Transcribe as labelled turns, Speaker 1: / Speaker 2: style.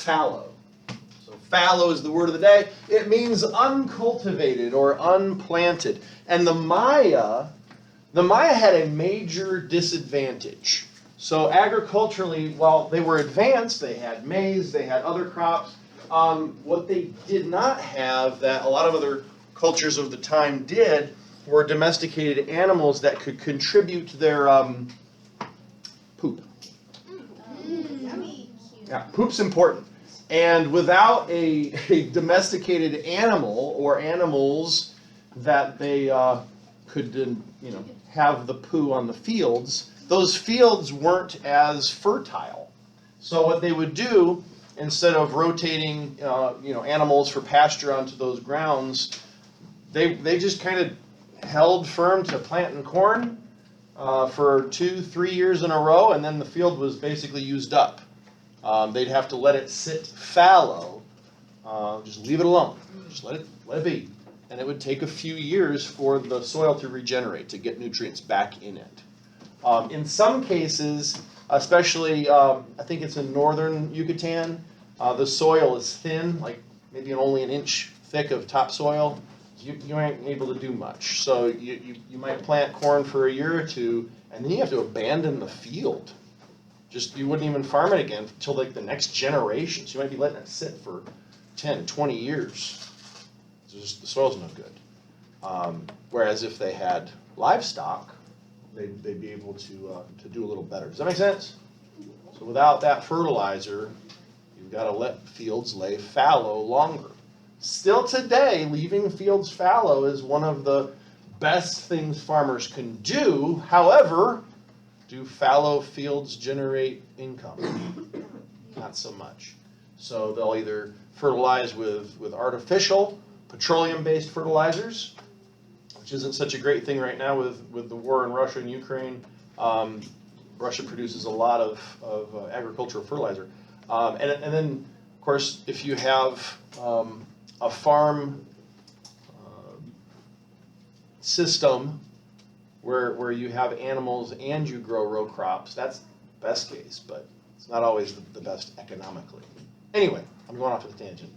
Speaker 1: fallow. So fallow is the word of the day. It means uncultivated or unplanted. And the Maya had a major disadvantage. So agriculturally, while they were advanced, they had maize, they had other crops. What they did not have that a lot of other cultures of the time did were domesticated animals that could contribute to their poop. Yeah, poop's important. And without a domesticated animal or animals that they could have the poo on the fields, those fields weren't as fertile. So what they would do, instead of rotating animals for pasture onto those grounds, they just kind of held firm to planting corn for 2-3 years in a row, and then the field was basically used up. They'd have to let it sit fallow, just leave it alone, just let it be. And it would take a few years for the soil to regenerate, to get nutrients back in it. In some cases, especially I think it's in northern Yucatan, the soil is thin, like maybe only an inch thick of topsoil. You ain't able to do much. So you might plant corn for a year or two, and then you have to abandon the field. You wouldn't even farm it again until like the next generation. So you might be letting it sit for 10, 20 years. The soil's no good. Whereas if they had livestock, they'd be able to do a little better. Does that make sense? So without that fertilizer, you've got to let fields lay fallow longer. Still today, leaving fields fallow is one of the best things farmers can do. However, do fallow fields generate income? Not so much. So they'll either fertilize with artificial, petroleum-based fertilizers, which isn't such a great thing right now with the war in Russia and Ukraine. Russia produces a lot of agricultural fertilizer. And then, of course, if you have a farm system where you have animals and you grow row crops, that's the best case, but it's not always the best economically. Anyway, I'm going off to the tangent.